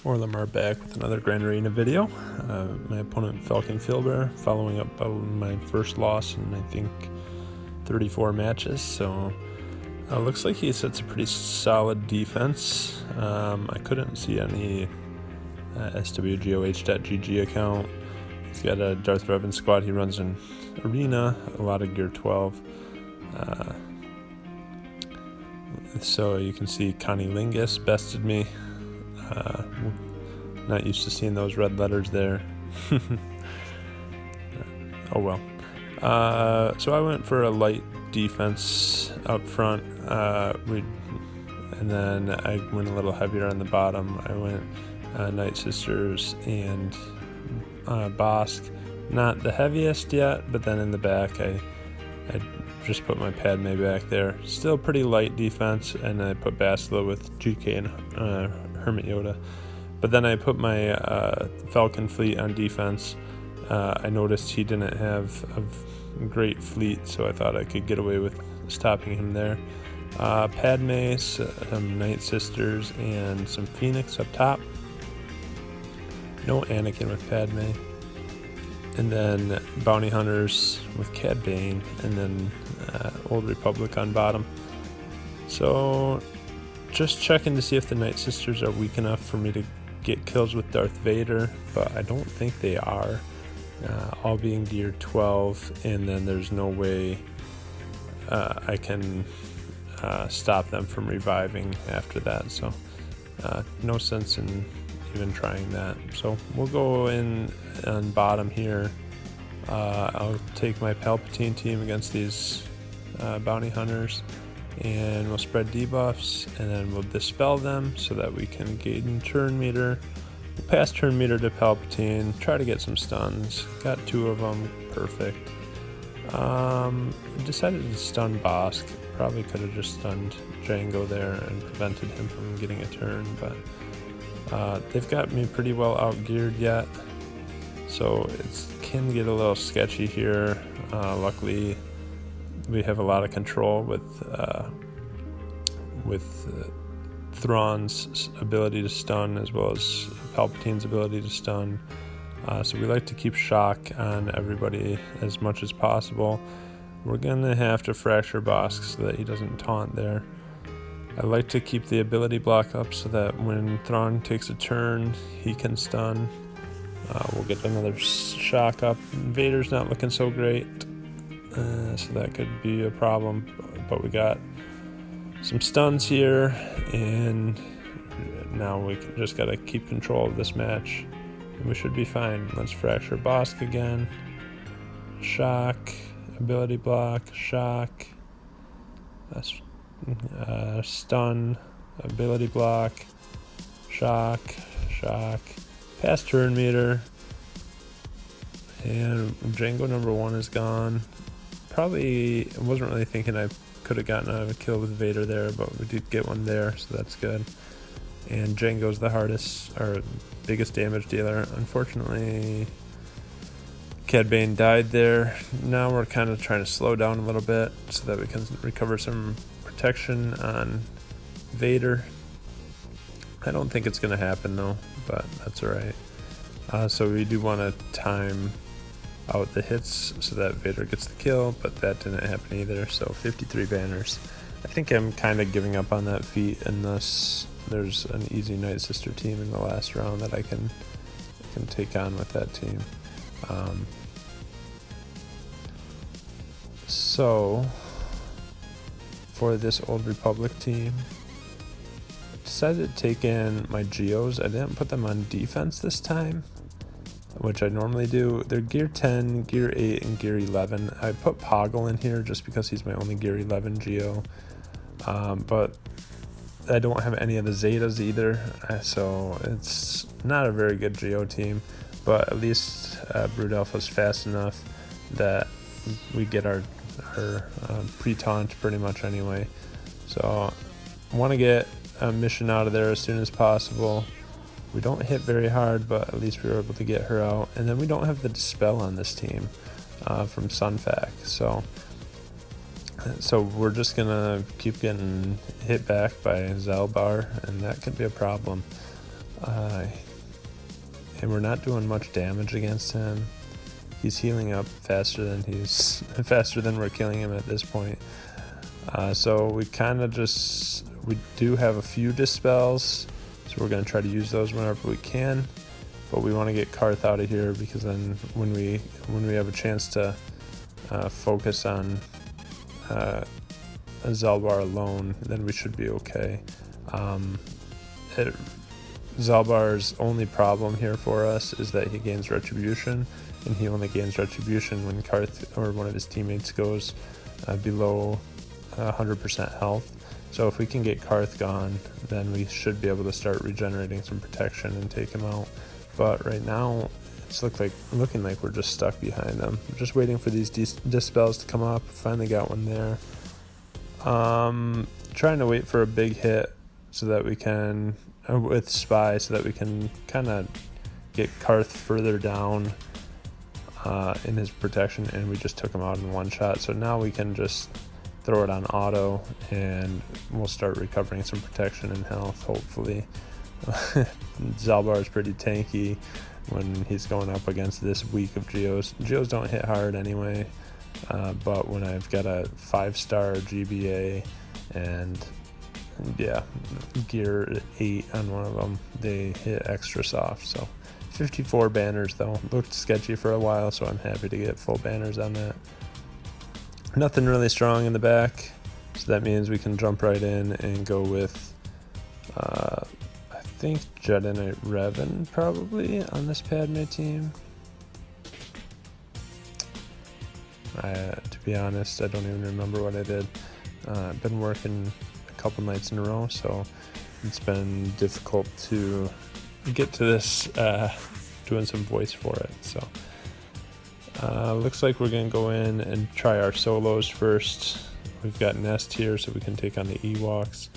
Orlamar back with another Grand Arena video. My opponent Falcon Filber following up on my first loss in I think 34 matches, so looks like he sets a pretty solid defense. I couldn't see any SWGOH.GG account. He's got a Darth Revan squad. He runs an arena, a lot of gear 12. So you can see Connie Lingus bested me. Not used to seeing those red letters there. Oh well. So I went for a light defense up front. And then I went a little heavier on the bottom. I went Night Sisters and Bosk. Not the heaviest yet, but then in the back I just put my Padme back there. Still pretty light defense, and I put Bastila with GK and Hermit Yoda. But then I put my Falcon fleet on defense. I noticed he didn't have a great fleet, so I thought I could get away with stopping him there. Padme, some Night Sisters, and some Phoenix up top. No Anakin with Padme. And then Bounty Hunters with Cad Bane, and then Old Republic on bottom. So just checking to see if the Night Sisters are weak enough for me to get kills with Darth Vader, but I don't think they are. All being gear 12, and then there's no way I can stop them from reviving after that, so no sense in even trying that. So we'll go in on bottom here. I'll take my Palpatine team against these Bounty Hunters, and we'll spread debuffs, and then we'll dispel them so that we can gain turn meter. We'll pass turn meter to Palpatine, try to get some stuns. Got 2 of them, perfect. Decided to stun Bosk. Probably could have just stunned Jango there and prevented him from getting a turn, but they've got me pretty well outgeared yet, so it can get a little sketchy here. Luckily, we have a lot of control with Thrawn's ability to stun as well as Palpatine's ability to stun. So we like to keep shock on everybody as much as possible. We're gonna have to fracture Bosk so that he doesn't taunt there. I like to keep the ability block up so that when Thrawn takes a turn, he can stun. We'll get another shock up. Vader's not looking so great, so that could be a problem. But we got some stuns here, and now we just got to keep control of this match, and we should be fine. Let's fracture Bosk again. Shock, ability block, shock. Stun, ability block, shock, pass turn meter, and Jango number 1 is gone. Probably wasn't really thinking I could have gotten a kill with Vader there, but we did get one there, so that's good. And Jango's the hardest, or biggest damage dealer. Unfortunately, Cad Bane died there. Now we're kind of trying to slow down a little bit so that we can recover some protection on Vader. I don't think it's going to happen though, but that's alright. So we do want to time out the hits so that Vader gets the kill, but that didn't happen either, so 53 banners. I think I'm kind of giving up on that feat unless there's an easy Night Sister team in the last round that I can take on with that team. So for this Old Republic team, I decided to take in my Geos. I didn't put them on defense this time, which I normally do. They're gear 10, gear 8, and gear 11. I put Poggle in here just because he's my only gear 11 Geo, but I don't have any of the Zetas either, so it's not a very good Geo team, but at least Brood Alpha's fast enough that we get our pre-taunt pretty much anyway. So I want to get a mission out of there as soon as possible. We don't hit very hard, but at least we were able to get her out. And then we don't have the dispel on this team from Sunfac, so we're just gonna keep getting hit back by Zalbar, and that could be a problem. and we're not doing much damage against him. He's healing up faster than we're killing him at this point. So we do have a few dispels, so we're going to try to use those whenever we can. But we want to get Karth out of here, because then when we have a chance to focus on a Zalbar alone, then we should be okay. Zalbar's only problem here for us is that he gains retribution, and he only gains retribution when Karth or one of his teammates goes below 100% health. So if we can get Karth gone, then we should be able to start regenerating some protection and take him out. But right now, it's looking like we're just stuck behind them. We're just waiting for these dispels to come up. Finally got one there. Trying to wait for a big hit so that we can, with Spy, so that we can kind of get Karth further down in his protection, and we just took him out in one shot. So now we can just throw it on auto, and we'll start recovering some protection and health, hopefully. Zalbar is pretty tanky when he's going up against this weak of Geos. Geos don't hit hard anyway, but when I've got a 5-star GBA and gear 8 on one of them, they hit extra soft. So 54 banners though, looked sketchy for a while, so I'm happy to get full banners on that. Nothing really strong in the back, so that means we can jump right in and go with I think Jedi Revan probably on this Padme team. To be honest, I don't even remember what I did. I've been working a couple nights in a row, so it's been difficult to get to this doing some voice for it. So looks like we're gonna go in and try our solos first. We've got Nest here, so we can take on the Ewoks.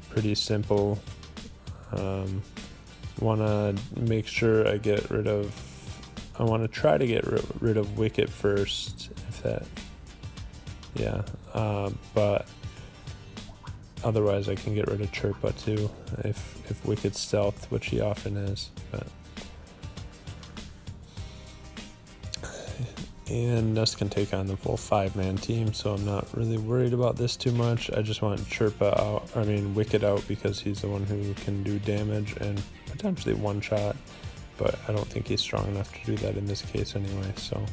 Pretty simple. Want to make sure I get rid of. I want to try to get rid of Wicket first, if that. Yeah, but otherwise I can get rid of Chirpa too, if Wicket's stealth, which he often is. But and Nest can take on the full 5-man team, so I'm not really worried about this too much. I just want Wicket out, because he's the one who can do damage and potentially one-shot, but I don't think he's strong enough to do that in this case anyway, so.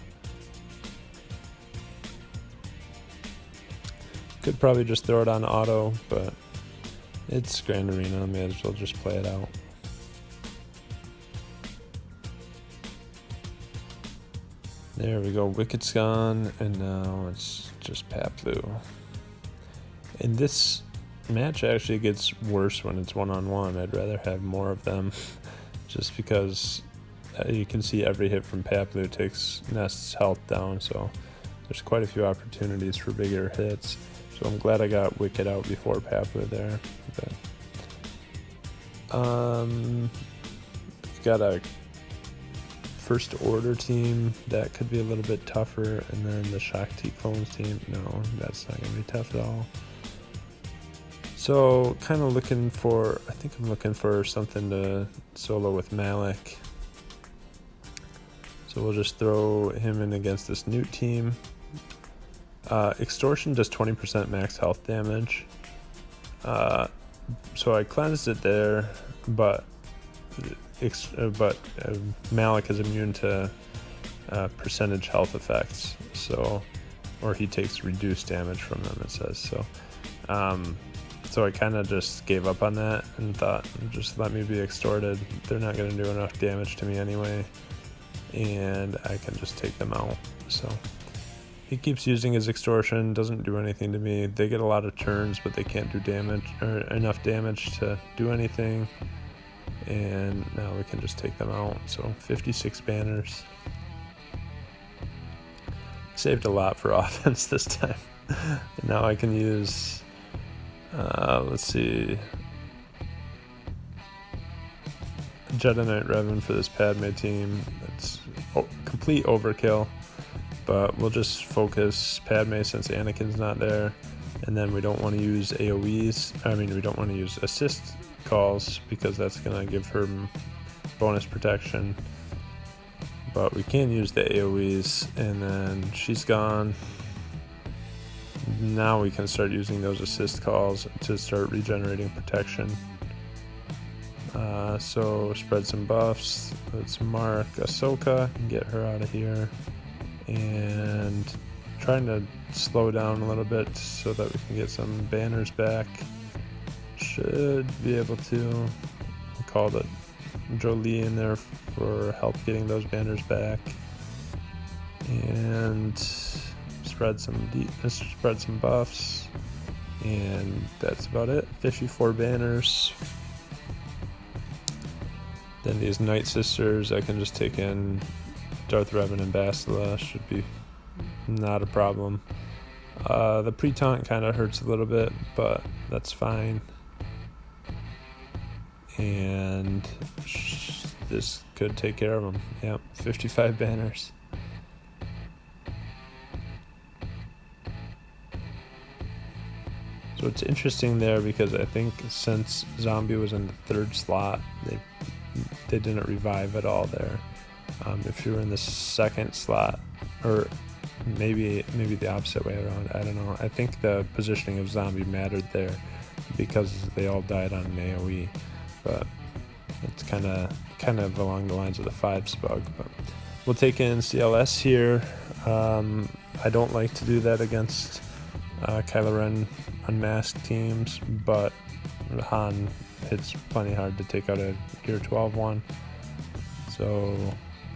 Could probably just throw it on auto, but it's Grand Arena, I may as well just play it out. There we go, Wicket's gone, and now it's just Paplu. And this match actually gets worse when it's one-on-one. I'd rather have more of them, just because you can see every hit from Paplu takes Nest's health down, so there's quite a few opportunities for bigger hits. So I'm glad I got Wicket out before Paplu there. But, we've got a First Order team that could be a little bit tougher, and then the Shakti clones team, no, that's not gonna be tough at all. So kind of looking for, I think I'm looking for something to solo with Malik. So we'll just throw him in against this Newt team. Extortion does 20% max health damage. So I cleansed it there, but Malik is immune to percentage health effects, so, or he takes reduced damage from them, it says. So so I kind of just gave up on that and thought, just let me be extorted. They're not going to do enough damage to me anyway, and I can just take them out. So he keeps using his extortion, doesn't do anything to me. They get a lot of turns, but they can't do damage, or enough damage to do anything. And now we can just take them out. So 56 banners. Saved a lot for offense this time. Now I can use, let's see, Jedi Knight Revan for this Padme team. It's complete overkill, but we'll just focus Padme since Anakin's not there. And then we don't want to use AoEs. We don't want to use assist calls because that's gonna give her bonus protection. But we can use the AoEs, and then she's gone. Now we can start using those assist calls to start regenerating protection. So spread some buffs. Let's mark Ahsoka and get her out of here. And trying to slow down a little bit so that we can get some banners back. Should be able to call the Jolie in there for help getting those banners back. And spread some buffs. And that's about it. 54 banners. Then these Night Sisters, I can just take in Darth Revan and Bastila, should be not a problem. The pre-taunt kind of hurts a little bit, but that's fine. And this could take care of them. Yep, 55 banners. So it's interesting there because I think since Zombie was in the third slot, they didn't revive at all there. If you were in the second slot, or maybe the opposite way around, I don't know. I think the positioning of Zombie mattered there because they all died on an AoE, but it's kind of along the lines of the 5 SWG. But we'll take in CLS here. I don't like to do that against Kylo Ren unmasked teams, but Han hits plenty hard to take out a Gear 12 one. So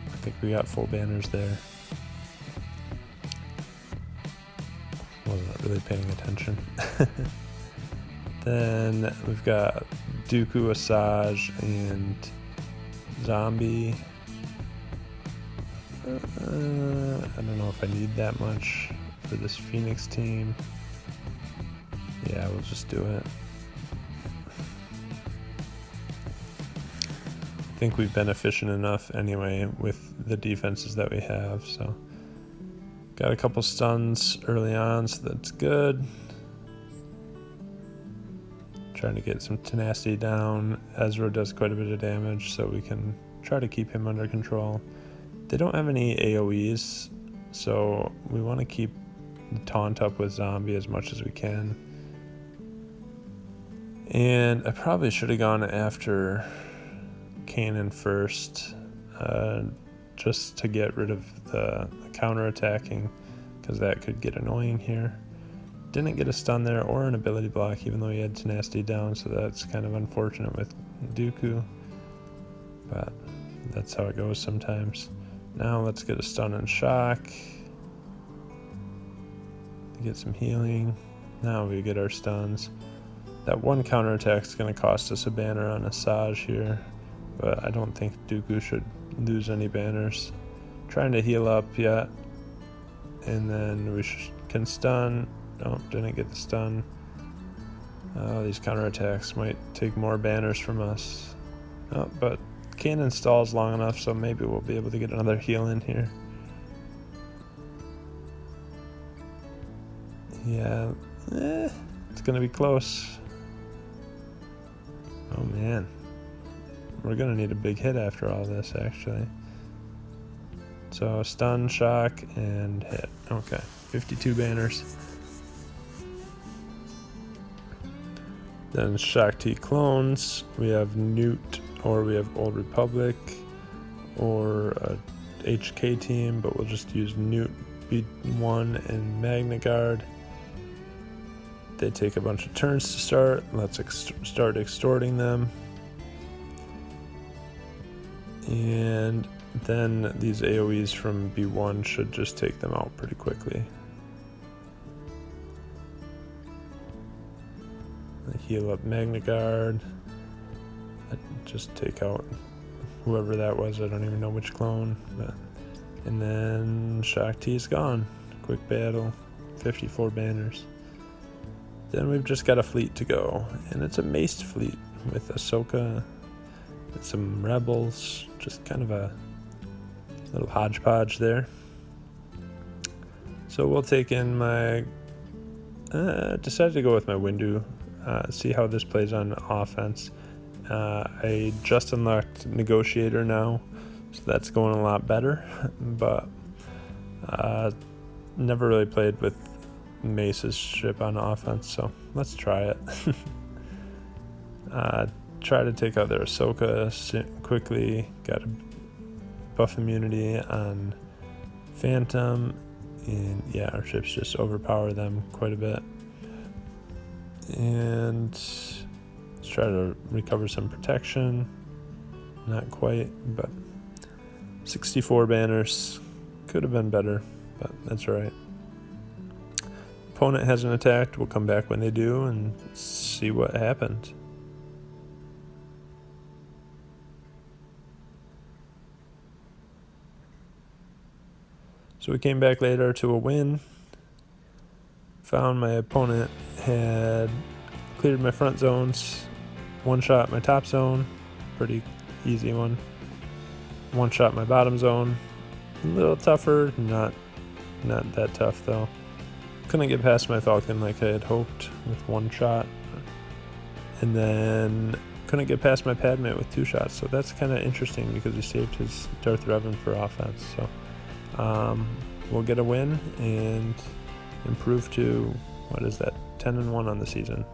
I think we got full banners there. Wasn't really paying attention. Then we've got Dooku, Asajj, and Zombie. I don't know if I need that much for this Phoenix team. Yeah, we'll just do it. I think we've been efficient enough anyway with the defenses that we have, so got a couple stuns early on, so that's good. Trying to get some tenacity down. Ezra does quite a bit of damage, so we can try to keep him under control. They don't have any AoEs, so we want to keep the taunt up with Zombie as much as we can. And I probably should have gone after Kanan first, just to get rid of the counter-attacking, because that could get annoying here. Didn't get a stun there or an ability block, even though he had tenacity down, so that's kind of unfortunate with Dooku, but that's how it goes sometimes. Now let's get a stun and shock to get some healing. Now we get our stuns. That one counterattack is going to cost us a banner on Asajj here, but I don't think Dooku should lose any banners. Trying to heal up yet, and then we can stun. Oh, didn't get the stun. These counterattacks might take more banners from us. Oh, but Kanan stalls long enough, so maybe we'll be able to get another heal in here. Yeah, it's gonna be close. Oh man, we're gonna need a big hit after all this, actually. So stun, shock, and hit. Okay, 52 banners. Then Shaak Ti clones. We have Newt, or we have Old Republic, or a HK team, but we'll just use Newt, B1, and Magna Guard. They take a bunch of turns to start. Let's start extorting them. And then these AoEs from B1 should just take them out pretty quickly. Heal up Magna Guard. Just take out whoever that was. I don't even know which clone. And then Shaak Ti is gone. Quick battle. 54 banners. Then we've just got a fleet to go, and it's a maced fleet with Ahsoka and some rebels, just kind of a little hodgepodge there. So we'll take in my, decided to go with my Windu, see how this plays on offense. I just unlocked Negotiator now, so that's going a lot better, but never really played with Mace's ship on offense, so let's try it. Try to take out their Ahsoka quickly. Got a buff immunity on Phantom, and yeah, our ships just overpower them quite a bit. And let's try to recover some protection. Not quite, but 64 banners. Could have been better, but that's all right. Opponent hasn't attacked. We'll come back when they do and see what happened. So we came back later to a win. Found my opponent had cleared my front zones, one shot my top zone, pretty easy one. One shot my bottom zone, a little tougher, not that tough though. Couldn't get past my Falcon like I had hoped with one shot, and then couldn't get past my Padme with two shots. So that's kind of interesting because he saved his Darth Revan for offense. So we'll get a win and improve to, what is that, 10-1 on the season.